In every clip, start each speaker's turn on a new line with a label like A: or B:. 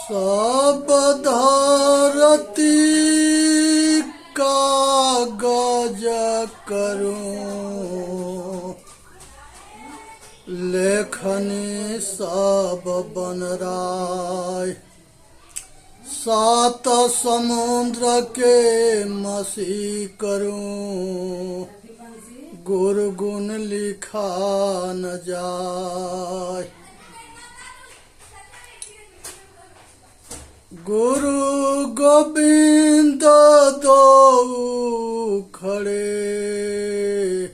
A: सब धरती कागज करूं, लेखनी सब बनराय। सात समुद्र के मसी करूं, गुरु गुण लिखा न जाय। गुरु गोविंद दो खड़े,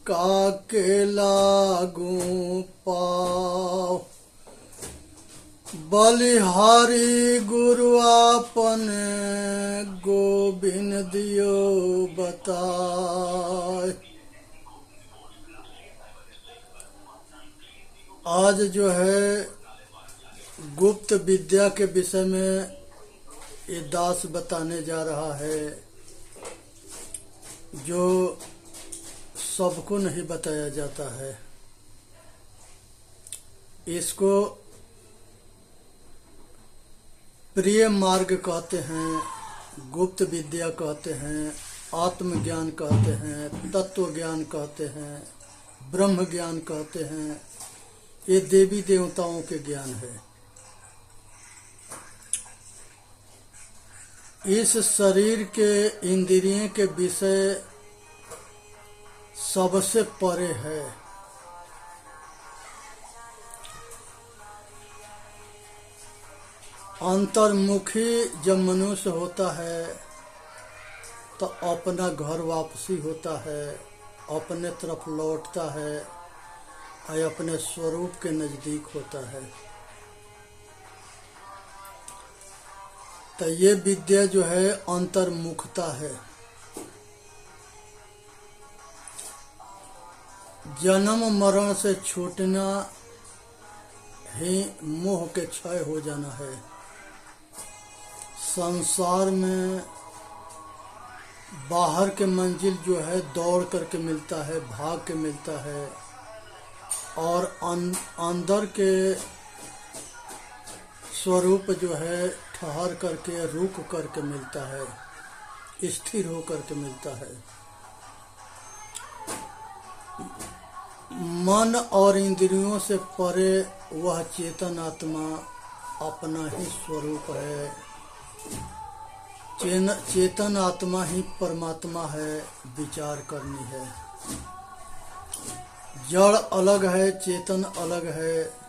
A: काके लागू पाओ। बलिहारी गुरु आपने, गोविंद दियो बताए। आज जो है गुप्त विद्या के विषय में ये दास बताने जा रहा है, जो सबको नहीं बताया जाता है। इसको प्रिय मार्ग कहते हैं, गुप्त विद्या कहते हैं, आत्मज्ञान कहते हैं, तत्व ज्ञान कहते हैं, ब्रह्म ज्ञान कहते हैं। ये देवी देवताओं के ज्ञान है। इस शरीर के इंद्रियों के विषय सबसे परे है। अंतर्मुखी जब मनुष्य होता है तो अपना घर वापसी होता है, अपने तरफ लौटता है और अपने स्वरूप के नजदीक होता है। तो ये विद्या जो है अंतर्मुखता है। जन्म मरण से छूटना ही मोह के क्षय हो जाना है। संसार में बाहर के मंजिल जो है दौड़ करके मिलता है, भाग के मिलता है, और अंदर के स्वरूप जो है ठहर करके, रुक करके मिलता है, स्थिर हो करके मिलता है। मन और इंद्रियों से परे वह चेतन आत्मा अपना ही स्वरूप है। चेतन आत्मा ही परमात्मा है, विचार करनी है। जड़ अलग है, चेतन अलग है।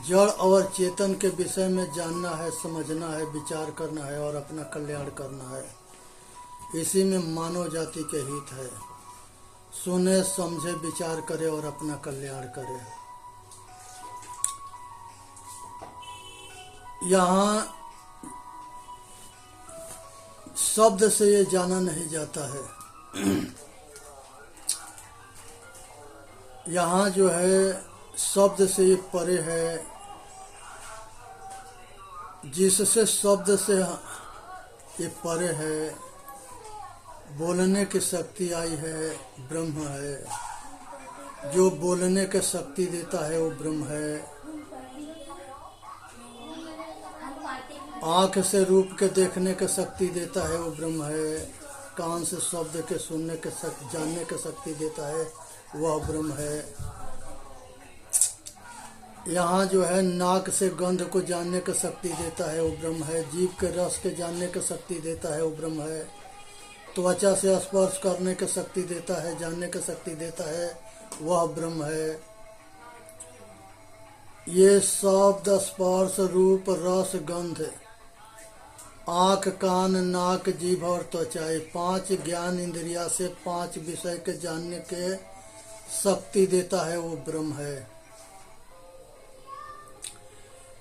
A: जड़ और चेतन के विषय में जानना है, समझना है, विचार करना है और अपना कल्याण करना है। इसी में मानव जाति के हित है। सुने, समझे, विचार करे और अपना कल्याण करे। यहाँ शब्द से ये जाना नहीं जाता है। यहाँ जो है शब्द से ये परे है। जिससे शब्द से ये परे है, बोलने की शक्ति आई है, ब्रह्म है। जो बोलने की शक्ति देता है वो ब्रह्म है। आँख से रूप के देखने की शक्ति देता है वो ब्रह्म है। कान से शब्द के सुनने के जानने की शक्ति देता है वह ब्रह्म है। यहाँ जो है नाक से गंध को जानने की शक्ति देता है वो ब्रह्म है। जीभ के रस के जानने की शक्ति देता है वो ब्रह्म है। त्वचा से स्पर्श करने की शक्ति देता है, जानने की शक्ति देता है, वह ब्रह्म है। ये शब्द, स्पर्श, रूप, रस, गंध, आँख, कान, नाक, जीभ और त्वचा, ये 5 ज्ञान इंद्रिया से 5 विषय के जानने के शक्ति देता है वो ब्रह्म है।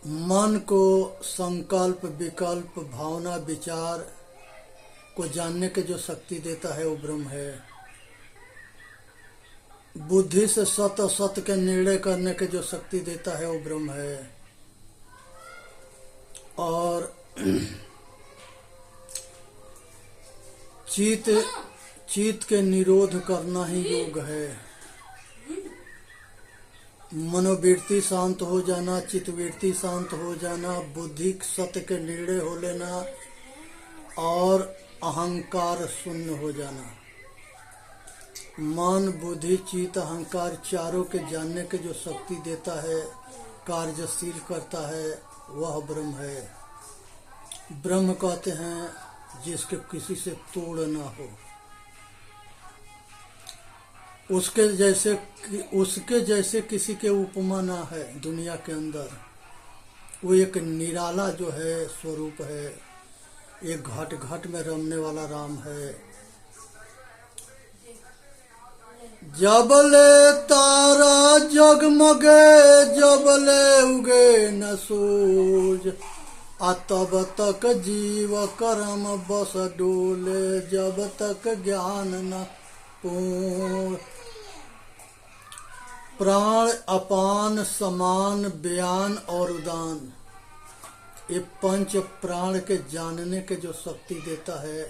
A: मन को संकल्प, विकल्प, भावना, विचार को जानने के जो शक्ति देता है वो ब्रह्म है। बुद्धि से सत असत के निर्णय करने के जो शक्ति देता है वो ब्रह्म है। और चित्त के निरोध करना ही योग है। मनोवृत्ति शांत हो जाना, चित्तवृत्ति शांत हो जाना, बुद्धि सत्य के निर्णय हो लेना और अहंकार शून्य हो जाना। मन, बुद्धि, चित्त, अहंकार चारों के जानने के जो शक्ति देता है, कार्यशील करता है, वह ब्रह्म है। ब्रह्म कहते हैं जिसके किसी से तोड़ ना हो, उसके जैसे किसी के उपमा ना है दुनिया के अंदर। वो एक निराला जो है स्वरूप है, एक घट घट में रमने वाला राम है। जबले तारा जगमगे, जबले उगे न सूरज, तब तक जीव कर्म बस डोले, जब तक ज्ञान न पूर्ण। प्राण, अपान, समान, बयान और उदान, ये पंच प्राण के जानने के जो शक्ति देता है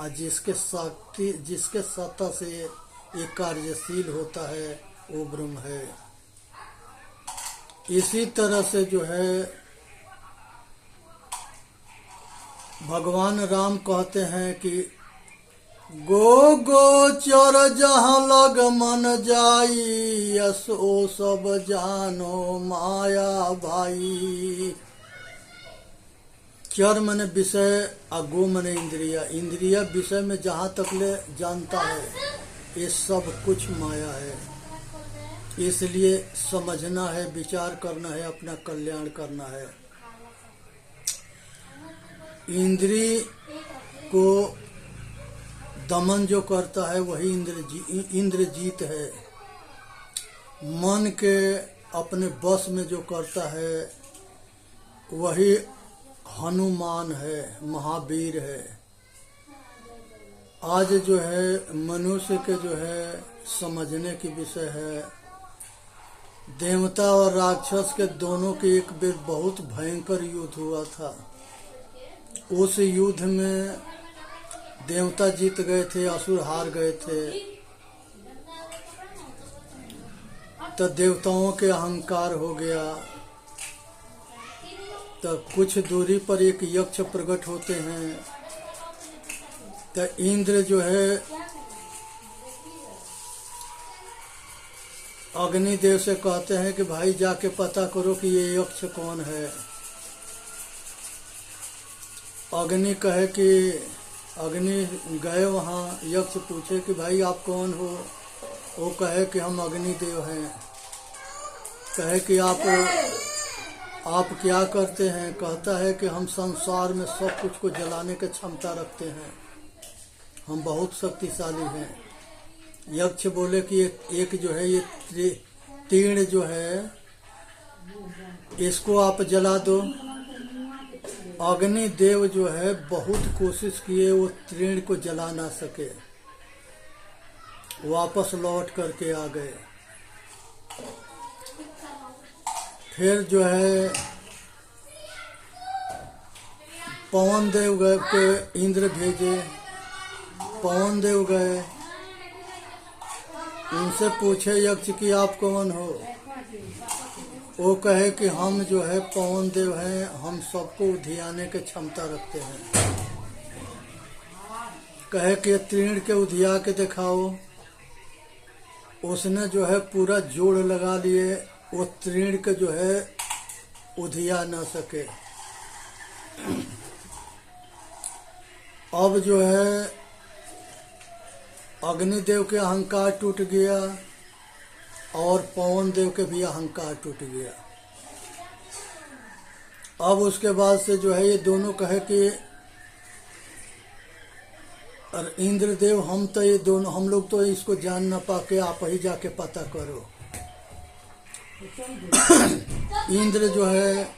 A: और जिसके सत्ता से ये कार्यशील होता है, वो ब्रह्म है। इसी तरह से जो है भगवान राम कहते हैं कि गो गोचर जहाँ लग मन जाई, यसो सब जानो माया भाई। चर मने विषय और गो मने इंद्रिया। इंद्रिया विषय में जहाँ तक ले जानता है, ये सब कुछ माया है। इसलिए समझना है, विचार करना है, अपना कल्याण करना है। इंद्रिय को दमन जो करता है वही इंद्रजीत है। मन के अपने बस में जो करता है वही हनुमान है, महावीर है। आज जो है मनुष्य के जो है समझने की विषय है, देवता और राक्षस के दोनों के एक बेर बहुत भयंकर युद्ध हुआ था। उस युद्ध में देवता जीत गए थे, असुर हार गए थे। तो देवताओं के अहंकार हो गया। तो कुछ दूरी पर एक यक्ष प्रकट होते हैं। तो इंद्र जो है अग्निदेव से कहते हैं कि भाई जाके पता करो कि ये यक्ष कौन है। अग्नि गए वहाँ, यक्ष पूछे कि भाई आप कौन हो। वो कहे कि हम अग्निदेव हैं। कहे कि आप क्या करते हैं। कहता है कि हम संसार में सब कुछ को जलाने की क्षमता रखते हैं, हम बहुत शक्तिशाली हैं। यक्ष बोले कि एक जो है ये तीर्ण जो है इसको आप जला दो। अग्निदेव जो है बहुत कोशिश किए, वो तीर्ण को जला ना सके, वापस लौट करके आ गए। फिर जो है पवन देव गए के इंद्र भेजे। पवन देव गए, उनसे पूछे यक्ष कि आप कौन हो। वो कहे कि हम जो है पवन देव हैं, हम सबको उधियाने के क्षमता रखते हैं। कहे कि तीर्ण के उधिया के दिखाओ। उसने जो है पूरा जोड़ लगा लिए, वो तीर्ण के जो है उधिया ना सके। अब जो है अग्निदेव के अहंकार टूट गया और पवन देव के भी अहंकार टूट गया। अब उसके बाद से जो है ये दोनों कहे कि और इंद्रदेव हम लोग तो इसको जान ना पाके आप ही जाके पता करो। इंद्र जो है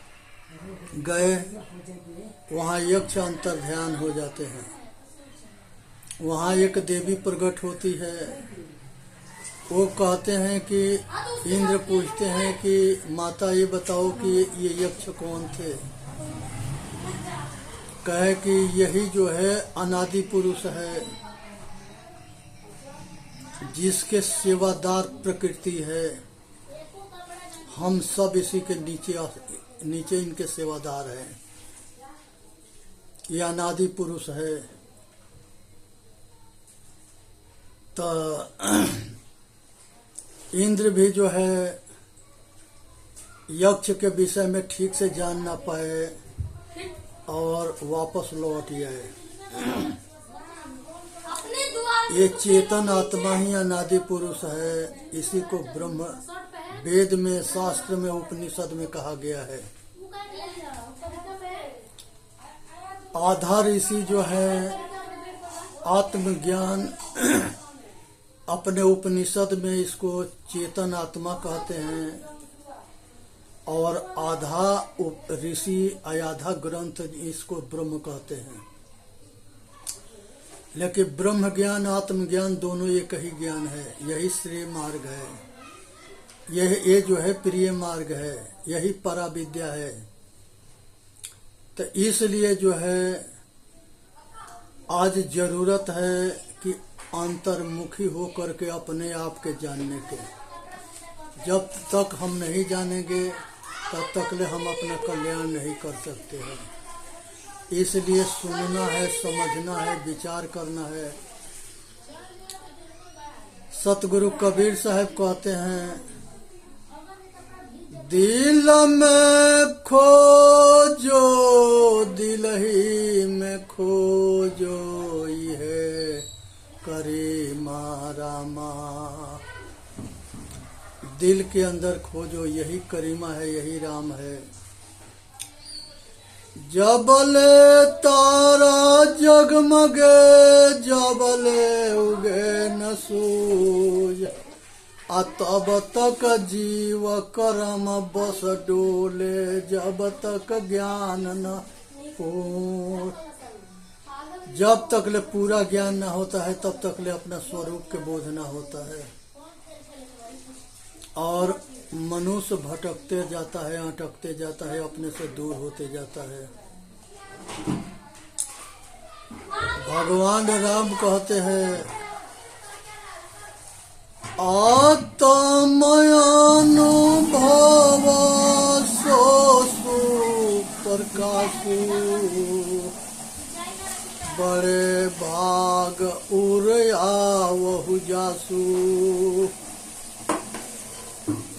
A: गए, वहाँ यक्ष अंतर ध्यान हो जाते हैं। वहाँ एक देवी प्रकट होती है। वो कहते हैं कि इंद्र पूछते हैं कि माता ये बताओ कि ये यक्ष कौन थे। कहे कि यही जो है अनादि पुरुष है, जिसके सेवादार प्रकृति है। हम सब इसी के नीचे इनके सेवादार हैं। ये अनादि पुरुष है। तो इंद्र भी जो है यक्ष के विषय में ठीक से जान ना पाए और वापस लौट आए। ये चेतन आत्मा ही अनादि पुरुष है। इसी को ब्रह्म वेद में, शास्त्र में, उपनिषद में कहा गया है। आधा ऋषि जो है आत्मज्ञान अपने उपनिषद में इसको चेतन आत्मा कहते हैं, और आधा ऋषि आधा ग्रंथ इसको ब्रह्म कहते हैं। लेकिन ब्रह्म ज्ञान आत्मज्ञान दोनों एक ही ज्ञान है। यही श्रेय मार्ग है। ये जो है प्रिय मार्ग है। यही पराविद्या है। तो इसलिए जो है आज जरूरत है कि अंतर्मुखी हो करके अपने आप के जानने के। जब तक हम नहीं जानेंगे तब तक ले हम अपना कल्याण नहीं कर सकते हैं। इसलिए सुनना है, समझना है, विचार करना है। सतगुरु कबीर साहब कहते हैं, दिल में खोजो दिल ही में खोजो, ये करे मारा माँ। दिल के अंदर खोजो, यही करीमा है, यही राम है। जबले तारा जगमगे जबले उगे न सूरज, तब तक जीव कर्म बस डोले, जब तक ज्ञान न हो। जब तक ले पूरा ज्ञान न होता है तब तक ले अपना स्वरूप के बोध न होता है, और मनुष्य भटकते जाता है, अटकते जाता है, अपने से दूर होते जाता है। भगवान राम कहते हैं, आत्मयानुभव सोसु प्रकाशु, बड़े भाग उरयावहु जासु।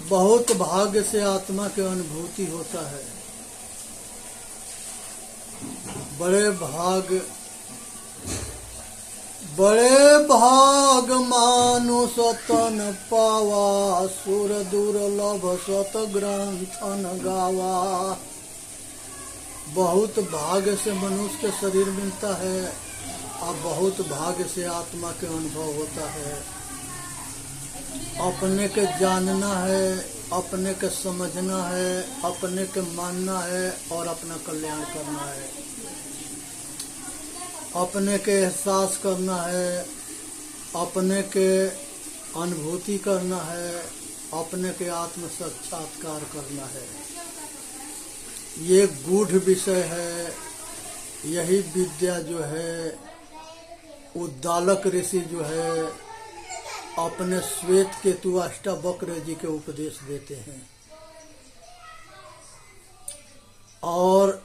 A: बहुत भाग्य से आत्मा की अनुभूति होता है। बड़े भाग मानुष तन पावा, सुर दुर्लभ सत ग्रंथन गावा। बहुत भाग्य से मनुष्य के शरीर मिलता है और बहुत भाग्य से आत्मा के अनुभव होता है। अपने के जानना है, अपने के समझना है, अपने के मानना है और अपना कल्याण करना है। अपने के एहसास करना है, अपने के अनुभूति करना है, अपने के आत्म साक्षात्कार करना है। ये गूढ़ विषय है। यही विद्या जो है उद्दालक ऋषि जो है अपने श्वेत केतु अष्टावक्र जी के उपदेश देते हैं। और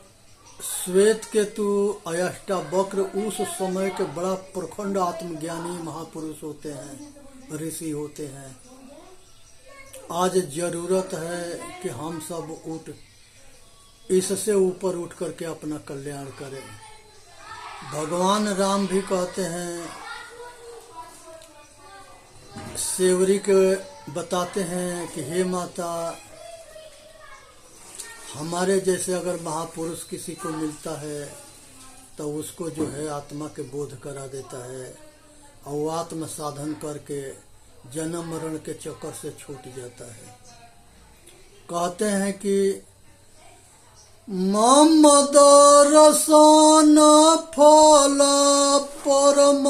A: श्वेत केतु अष्टावक्र उस समय के बड़ा प्रखंड आत्मज्ञानी महापुरुष होते हैं, ऋषि होते हैं। आज जरूरत है कि हम सब इससे ऊपर उठ करके अपना कल्याण करें। भगवान राम भी कहते हैं, सेवरी के बताते हैं कि हे माता, हमारे जैसे अगर महापुरुष किसी को मिलता है तो उसको जो है आत्मा के बोध करा देता है और वो आत्म साधन करके जन्म मरण के चक्कर से छूट जाता है। कहते हैं कि मम दर्शन फल परमायनुपा,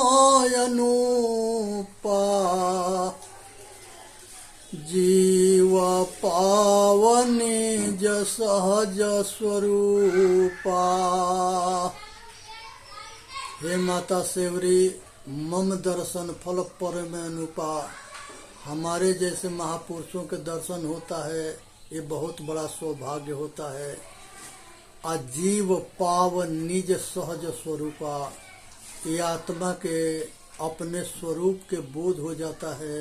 A: जीव पावनी सहज स्वरूपा। हे माता सेवरी, मम दर्शन फल परमायनुपा, हमारे जैसे महापुरुषों के दर्शन होता है ये बहुत बड़ा सौभाग्य होता है। अजीव पाव निज सहज स्वरूपा, ये आत्मा के अपने स्वरूप के बोध हो जाता है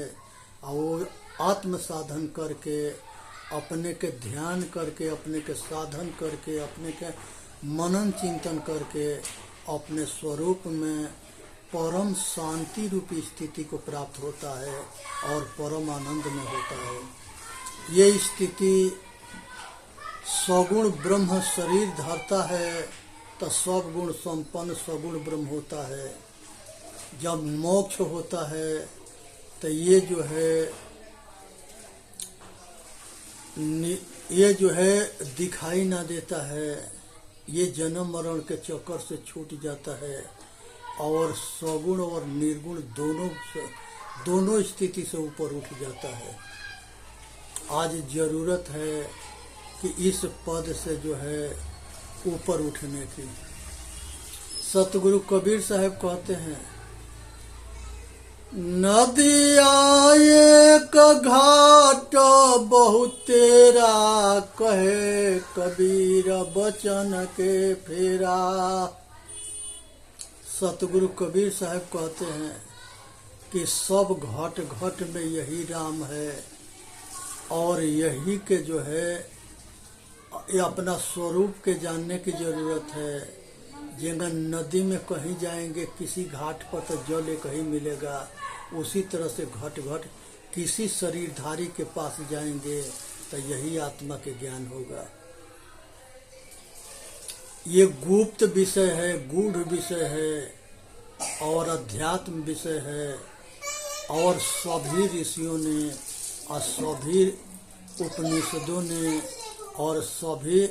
A: और वो आत्म साधन करके, अपने के ध्यान करके, अपने के साधन करके, अपने के मनन चिंतन करके अपने स्वरूप में परम शांति रूपी स्थिति को प्राप्त होता है और परम आनंद में होता है। ये स्थिति सगुण ब्रह्म शरीर धरता है तो सब गुण संपन्न सगुण ब्रह्म होता है। जब मोक्ष होता है तो ये जो है दिखाई ना देता है, ये जन्म मरण के चक्कर से छूट जाता है और सगुण और निर्गुण दोनों स्थिति से ऊपर उठ जाता है। आज जरूरत है कि इस पद से जो है ऊपर उठने की। सतगुरु कबीर साहब कहते हैं, नदिया एक घाट बहुत तेरा, कहे कबीर बचन के फेरा। सतगुरु कबीर साहब कहते हैं कि सब घट घट में यही राम है और यही के जो है ये अपना स्वरूप के जानने की जरूरत है। जिंगन नदी में कहीं जाएंगे किसी घाट पर तो जल कहीं मिलेगा, उसी तरह से घट घट किसी शरीरधारी के पास जाएंगे तो यही आत्मा के ज्ञान होगा। ये गुप्त विषय है, गूढ़ विषय है और अध्यात्म विषय है और सभी ऋषियों ने और सभी उपनिषदों ने और सभी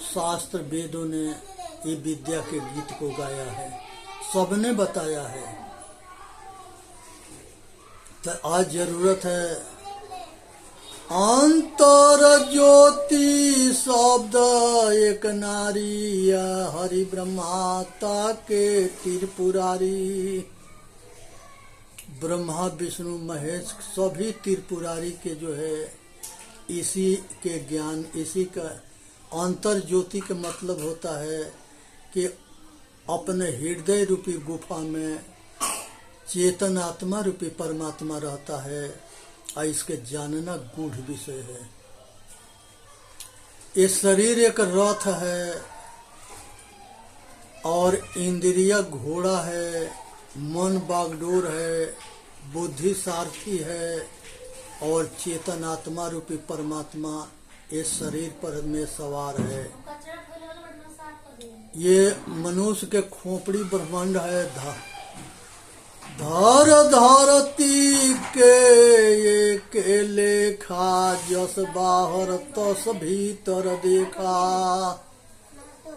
A: शास्त्र वेदों ने ये विद्या के गीत को गाया है, सबने बताया है। तो आज जरूरत है अंतर ज्योति शब्द एक नारी, हरि ब्रह्माता के त्रिपुरारी। ब्रह्मा विष्णु महेश सभी त्रिपुरारी के जो है इसी के ज्ञान, इसी का अंतर ज्योति का मतलब होता है कि अपने हृदय रूपी गुफा में चेतन आत्मा रूपी परमात्मा रहता है और इसके जानना गूढ़ विषय है। ये शरीर एक रथ है और इंद्रिय घोड़ा है, मन बागडोर है, बुद्धि सारथी है और चेतन आत्मा रूपी परमात्मा इस शरीर पर में सवार है। ये मनुष्य के खोपड़ी ब्रह्मांड है। धर धरती के ये के लेखा, जस बाहर तस भीतर देखा।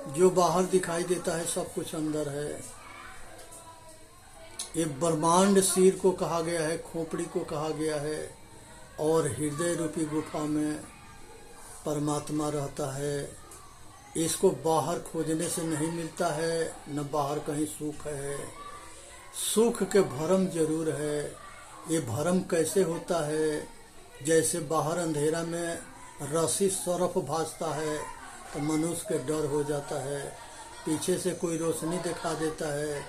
A: जो बाहर दिखाई देता है सब कुछ अंदर है। ये ब्रह्मांड सिर को कहा गया है, खोपड़ी को कहा गया है और हृदय रूपी गुफा में परमात्मा रहता है। इसको बाहर खोजने से नहीं मिलता है, न बाहर कहीं सुख है। सुख के भरम जरूर है। ये भरम कैसे होता है? जैसे बाहर अंधेरा में रस्सी सरफ भासता है तो मनुष्य के डर हो जाता है, पीछे से कोई रोशनी दिखा देता है,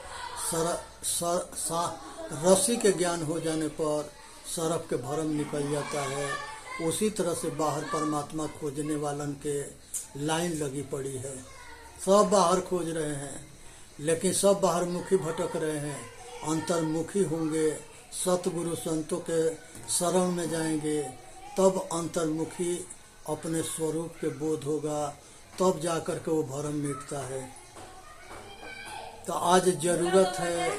A: रस्सी के ज्ञान हो जाने पर सरफ के भरम निकल जाता है। उसी तरह से बाहर परमात्मा खोजने वालन के लाइन लगी पड़ी है। सब बाहर खोज रहे हैं लेकिन सब बाहर मुखी भटक रहे हैं। अंतर्मुखी होंगे, सतगुरु संतों के शरण में जाएंगे, तब अंतर्मुखी अपने स्वरूप के बोध होगा, तब जाकर के वो भरम मिटता है। तो आज जरूरत है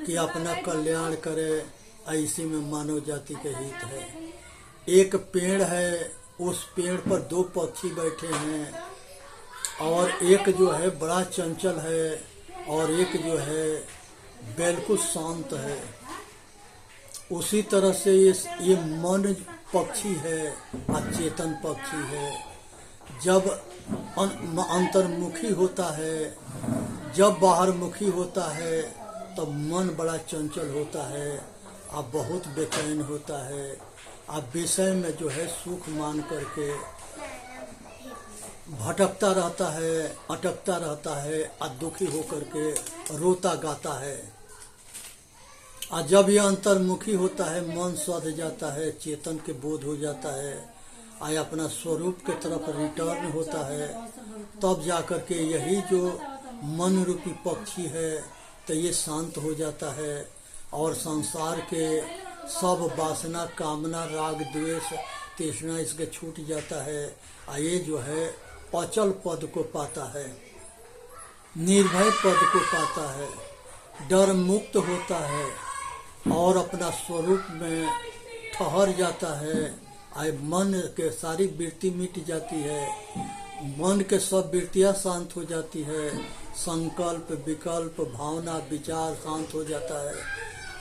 A: कि अपना कल्याण करे, ऐसी में मानव जाति के हित है। एक पेड़ है, उस पेड़ पर दो पक्षी बैठे हैं और एक जो है बड़ा चंचल है और एक जो है बिल्कुल शांत है। उसी तरह से ये मन पक्षी है और चेतन पक्षी है। जब अंतर्मुखी होता है, जब बाहरमुखी होता है तो मन बड़ा चंचल होता है और बहुत बेचैन होता है। आप विषय में जो है सुख मान करके भटकता रहता है, अटकता रहता है और दुखी होकर के रोता गाता है। और जब यह अंतर्मुखी होता है, मन सध जाता है, चेतन के बोध हो जाता है, और अपना स्वरूप के तरफ रिटर्न होता है, तब जाकर के यही जो मन रूपी पक्षी है तो ये शांत हो जाता है और संसार के सब वासना, कामना, राग, द्वेष, तृष्णा इसके छूट जाता है। और ये जो है अचल पद को पाता है, निर्भय पद को पाता है, डर मुक्त होता है और अपना स्वरूप में ठहर जाता है। आय मन के सारी वृत्ति मिट जाती है, मन के सब वृत्तियाँ शांत हो जाती है, संकल्प, विकल्प, भावना, विचार शांत हो जाता है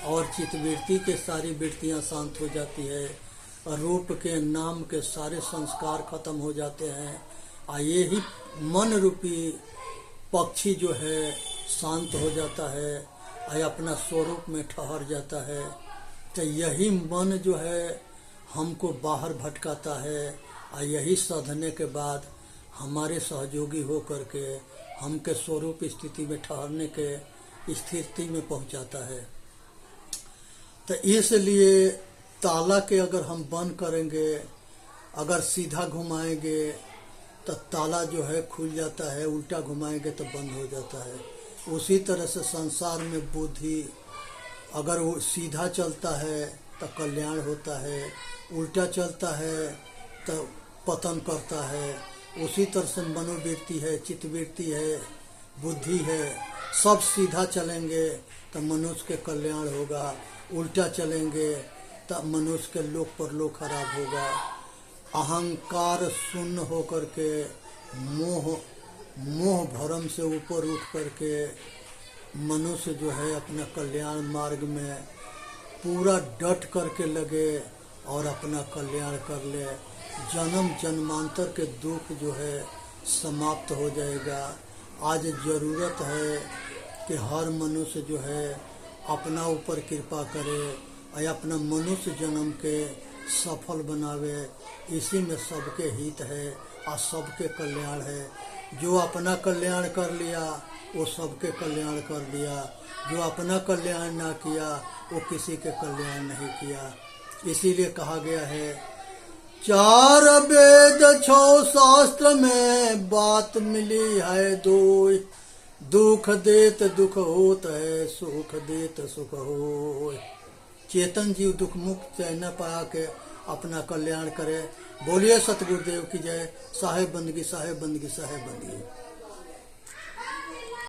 A: और चित्तवृत्ति के सारी वृत्तियाँ शांत हो जाती है। रूप के, नाम के सारे संस्कार खत्म हो जाते हैं। और ये ही मन रूपी पक्षी जो है शांत हो जाता है और अपना स्वरूप में ठहर जाता है। तो यही मन जो है हमको बाहर भटकाता है और यही साधने के बाद हमारे सहयोगी हो करके हमके स्वरूप स्थिति में ठहरने के स्थिति में पहुंचाता है। तो इसलिए ताला के अगर हम बंद करेंगे, अगर सीधा घुमाएंगे तो ताला जो है खुल जाता है, उल्टा घुमाएंगे तो बंद हो जाता है। उसी तरह से संसार में बुद्धि अगर वो सीधा चलता है तो कल्याण होता है, उल्टा चलता है तो पतन करता है। उसी तरह से मनोवृत्ति है, चित्तवृत्ति है, बुद्धि है, सब सीधा चलेंगे तो मनुष्य के कल्याण होगा, उल्टा चलेंगे तो मनुष्य के लोक परलोक खराब होगा। अहंकार शून्य होकर के मोह भरम से ऊपर उठ करके मनुष्य जो है अपना कल्याण मार्ग में पूरा डट करके लगे और अपना कल्याण कर ले। जन्म जन्मांतर के दुख जो है समाप्त हो जाएगा। आज ज़रूरत है कि हर मनुष्य जो है अपना ऊपर कृपा करे और अपना मनुष्य जन्म के सफल बनावे। इसी में सबके हित है और सबके कल्याण है। जो अपना कल्याण कर लिया वो सबके कल्याण कर लिया, जो अपना कल्याण ना किया वो किसी के कल्याण नहीं किया। इसीलिए कहा गया है, चार वेद छो शास्त्र में बात मिली है दो, दुख देत दुख होत है, सुख देत सुख हो। चेतन जीव दुख मुक्त न पाया के अपना कल्याण करे। बोलिए सतगुरुदेव की जय। साहेब बंदगी, साहेब बंदगी, साहेब बंदगी।